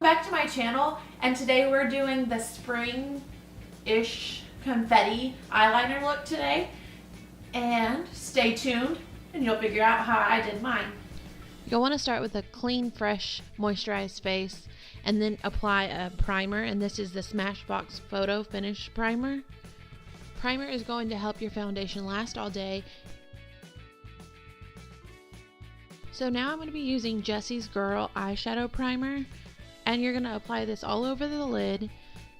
Back to my channel, and today we're doing the spring-ish confetti eyeliner look today. And stay tuned and you'll figure out how I did mine. You'll want to start with a clean, fresh, moisturized face and then apply a primer, and this is the Smashbox Photo Finish Primer. Primer is going to help your foundation last all day. So now I'm going to be using Jessie's Girl Eyeshadow Primer, and you're going to apply this all over the lid,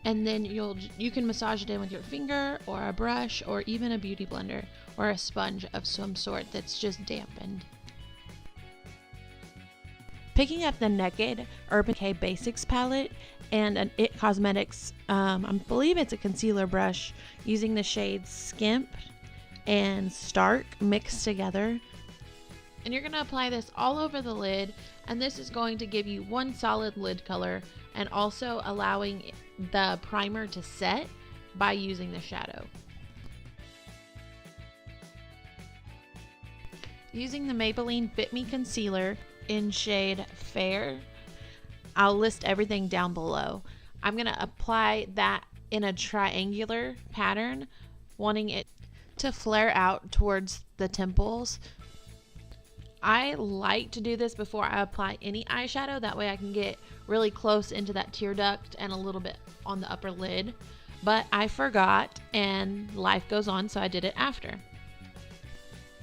and then you can massage it in with your finger or a brush or even a beauty blender or a sponge of some sort that's just dampened. Picking up the Naked Urban Decay Basics palette and an IT Cosmetics, I believe it's a concealer brush, using the shades Skimp and Stark mixed together. And you're going to apply this all over the lid, and this is going to give you one solid lid color and also allowing the primer to set by using the shadow. Using the Maybelline Fit Me Concealer in shade Fair, I'll list everything down below. I'm going to apply that in a triangular pattern, wanting it to flare out towards the temples. I like to do this before I apply any eyeshadow, that way I can get really close into that tear duct and a little bit on the upper lid, but I forgot and life goes on, so I did it after.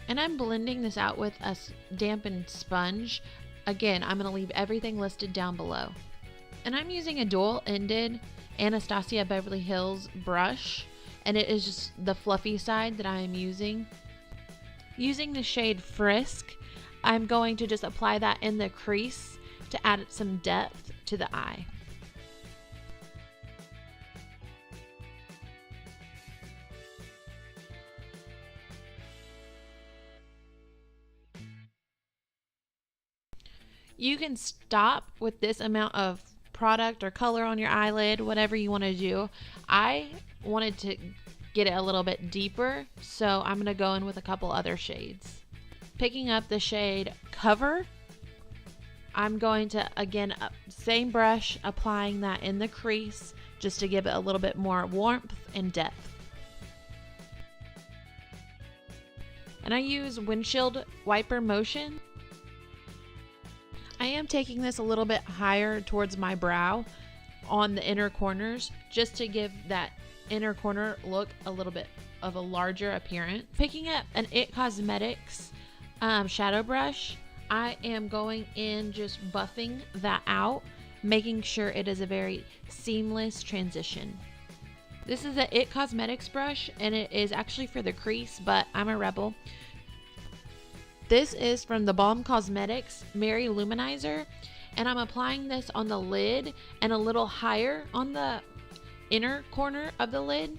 And I'm blending this out with a dampened sponge. Again, I'm going to leave everything listed down below. And I'm using a dual-ended Anastasia Beverly Hills brush, and it is just the fluffy side that I am using. Using the shade Frisk, I'm going to just apply that in the crease to add some depth to the eye. You can stop with this amount of product or color on your eyelid, whatever you want to do. I wanted to get it a little bit deeper, so I'm going to go in with a couple other shades. Picking up the shade Cover, I'm going to, again, same brush, applying that in the crease just to give it a little bit more warmth and depth. And I use windshield wiper motion. I am taking this a little bit higher towards my brow on the inner corners just to give that inner corner look a little bit of a larger appearance. Picking up an IT Cosmetics shadow brush, I am going in just buffing that out, making sure it is a very seamless transition. This is a IT Cosmetics brush, and it is actually for the crease, but I'm a rebel. This is from the Balm Cosmetics Mary Luminizer, and I'm applying this on the lid and a little higher on the inner corner of the lid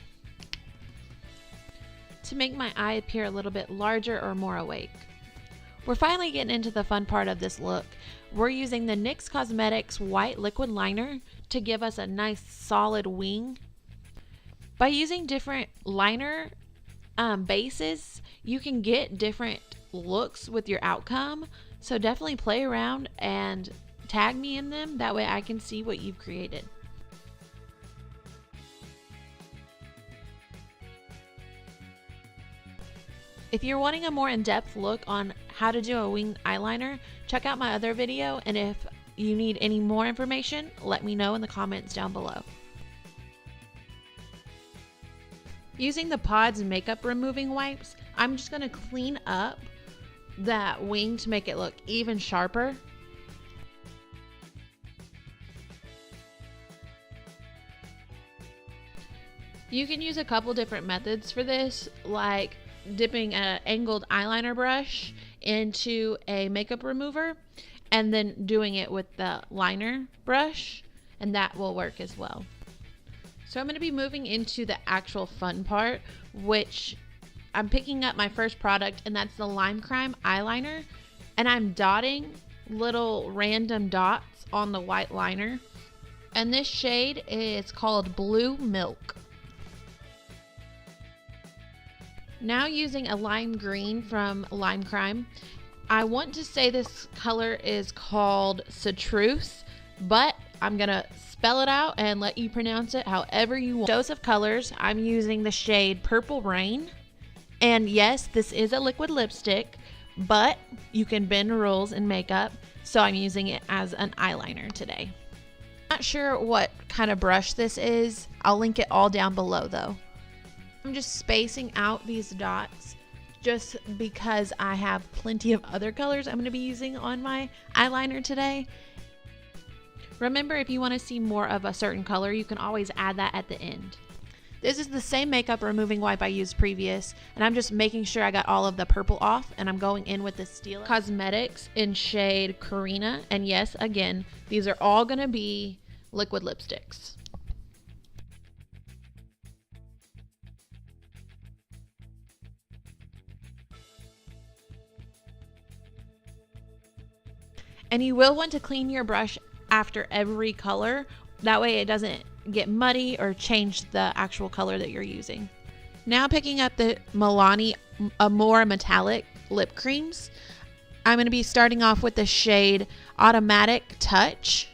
to make my eye appear a little bit larger or more awake. We're finally getting into the fun part of this look. We're using the NYX Cosmetics White Liquid Liner to give us a nice solid wing. By using different liner bases, you can get different looks with your outcome, so definitely play around and tag me in them, that way I can see what you've created. If you're wanting a more in-depth look on how to do a winged eyeliner, check out my other video, and if you need any more information, let me know in the comments down below. Using the Pods makeup removing wipes, I'm just going to clean up that wing to make it look even sharper. You can use a couple different methods for this, like dipping an angled eyeliner brush into a makeup remover and then doing it with the liner brush, and that will work as well. So I'm going to be moving into the actual fun part, which I'm picking up my first product, and that's the Lime Crime eyeliner, and I'm dotting little random dots on the white liner, and this shade is called Blue Milk. Now using a lime green from Lime Crime, I want to say this color is called Citrus, but I'm gonna spell it out and let you pronounce it however you want. Dose of colors, I'm using the shade Purple Rain. And yes, this is a liquid lipstick, but you can bend rules in makeup, so I'm using it as an eyeliner today. Not sure what kind of brush this is. I'll link it all down below though. I'm just spacing out these dots just because I have plenty of other colors I'm going to be using on my eyeliner today. Remember, if you want to see more of a certain color, you can always add that at the end. This is the same makeup removing wipe I used previous, and I'm just making sure I got all of the purple off, and I'm going in with the Stila Cosmetics in shade Carina. And yes, again, these are all going to be liquid lipsticks. And you will want to clean your brush after every color. That way it doesn't get muddy or change the actual color that you're using. Now picking up the Milani Amore Metallic lip creams. I'm going to be starting off with the shade Automatic Touch.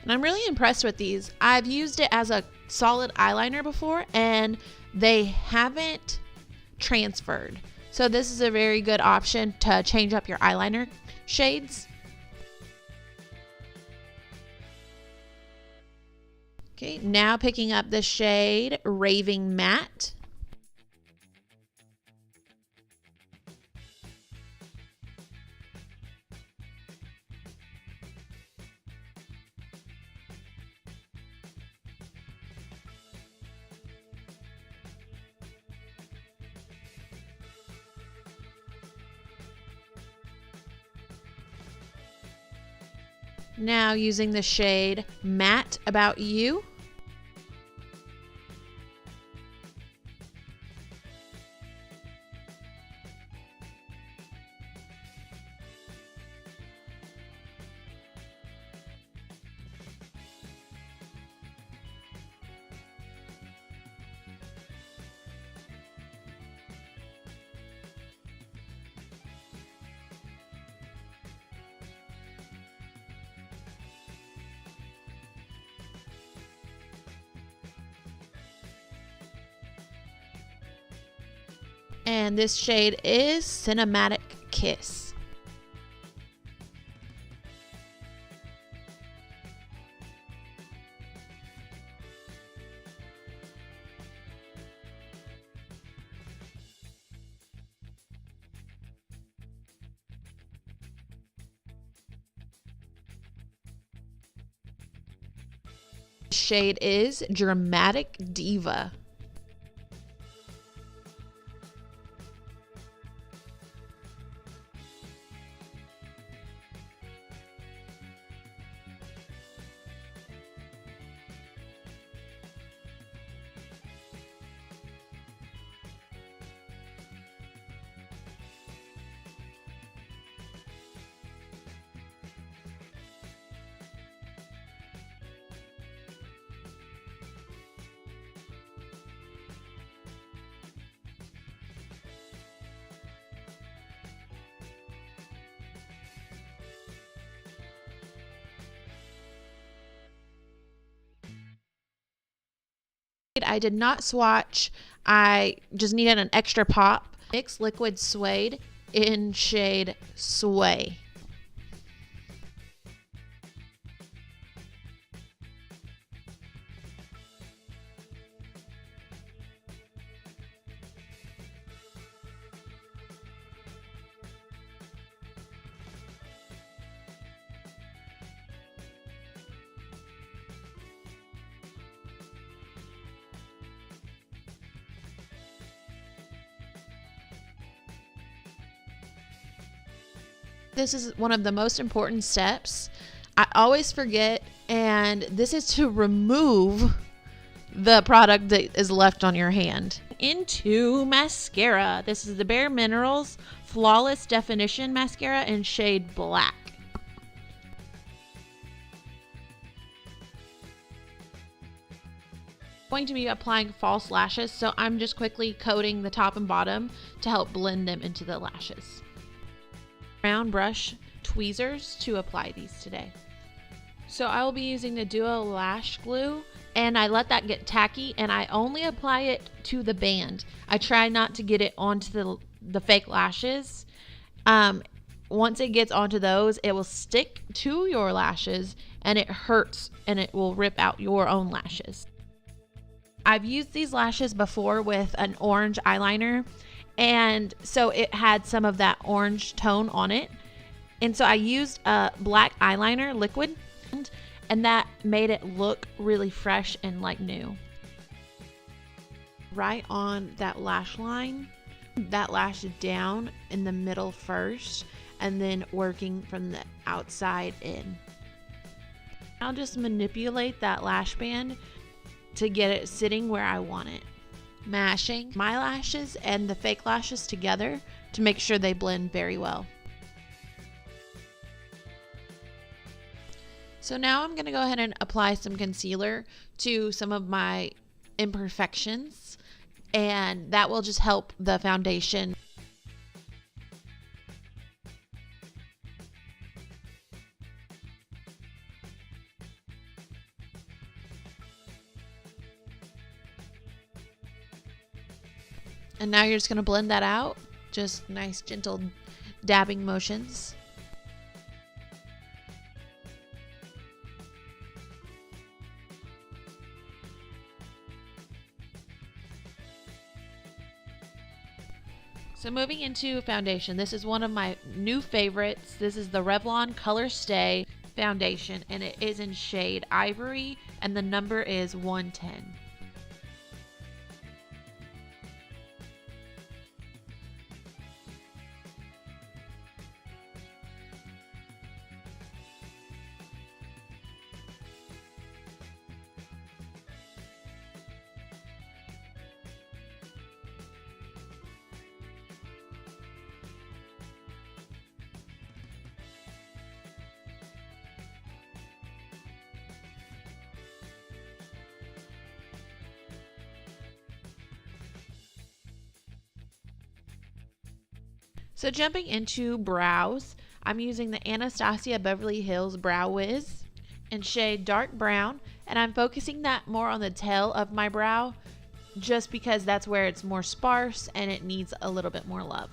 And I'm really impressed with these. I've used it as a solid eyeliner before and they haven't transferred. So this is a very good option to change up your eyeliner shades. Okay, now picking up the shade Raving Matte. Now using the shade Matte About You. And this shade is Cinematic Kiss. Shade is Dramatic Diva. I did not swatch. I just needed an extra pop. NYX Liquid Suede in shade Sway. This is one of the most important steps. I always forget, and this is to remove the product that is left on your hand. Into mascara. This is the Bare Minerals Flawless Definition Mascara in shade Black. Going to be applying false lashes, so I'm just quickly coating the top and bottom to help blend them into the lashes. Round brush tweezers to apply these today. So I will be using the Duo Lash Glue, and I let that get tacky, and I only apply it to the band. I try not to get it onto the fake lashes. Once it gets onto those, it will stick to your lashes, and it hurts, and it will rip out your own lashes. I've used these lashes before with an orange eyeliner, and so it had some of that orange tone on it. And so I used a black eyeliner liquid, and that made it look really fresh and like new. Right on that lash line, that lash down in the middle first, and then working from the outside in. I'll just manipulate that lash band to get it sitting where I want it. Mashing my lashes and the fake lashes together to make sure they blend very well. So now I'm going to go ahead and apply some concealer to some of my imperfections, and that will just help the foundation. And now you're just going to blend that out. Just nice, gentle dabbing motions. So moving into foundation, this is one of my new favorites. This is the Revlon Colorstay foundation, and it is in shade Ivory, and the number is 110. So jumping into brows, I'm using the Anastasia Beverly Hills Brow Wiz in shade Dark Brown, and I'm focusing that more on the tail of my brow just because that's where it's more sparse and it needs a little bit more love.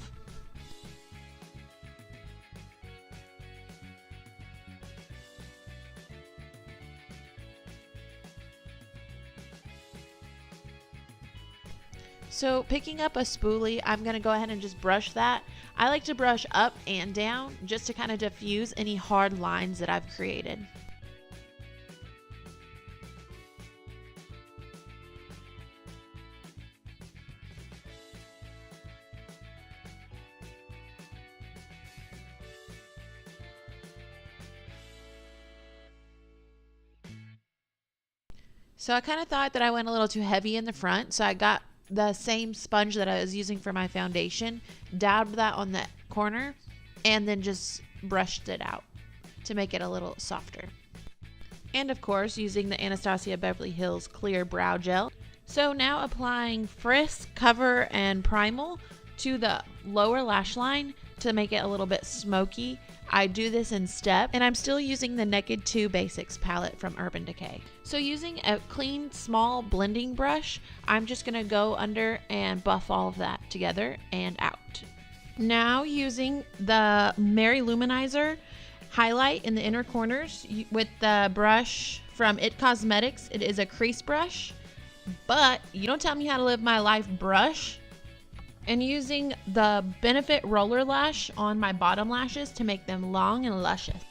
So picking up a spoolie, I'm going to go ahead and just brush that. I like to brush up and down just to kind of diffuse any hard lines that I've created. So I kind of thought that I went a little too heavy in the front, so I got the same sponge that I was using for my foundation, dabbed that on the corner, and then just brushed it out to make it a little softer. And of course, using the Anastasia Beverly Hills Clear Brow Gel. So now applying Frisk, Cover, and Primal to the lower lash line to make it a little bit smoky. I do this in step, and I'm still using the Naked 2 Basics palette from Urban Decay. So using a clean, small blending brush, I'm just going to go under and buff all of that together and out. Now using the Mary Luminizer highlight in the inner corners with the brush from It Cosmetics. It is a crease brush, but you don't tell me how to live my life brush. And using the Benefit Roller Lash on my bottom lashes to make them long and luscious.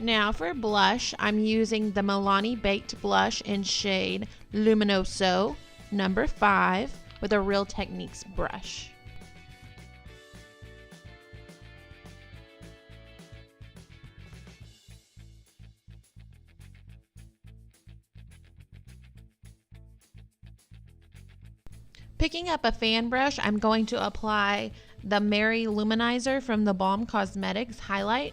Now for blush, I'm using the Milani Baked Blush in shade Luminoso number 5 with a Real Techniques brush. Picking up a fan brush, I'm going to apply the Mary Luminizer from the Balm Cosmetics highlight.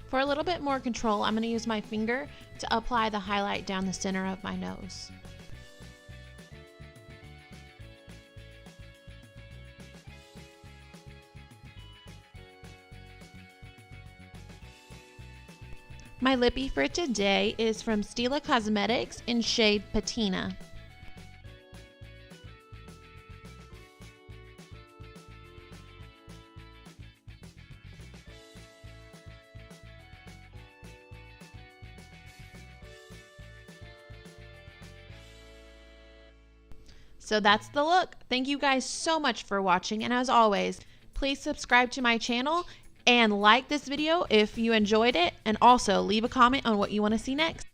For a little bit more control, I'm going to use my finger to apply the highlight down the center of my nose. My lippy for today is from Stila Cosmetics in shade Patina. So that's the look. Thank you guys so much for watching, and as always, please subscribe to my channel and like this video if you enjoyed it, and also leave a comment on what you want to see next.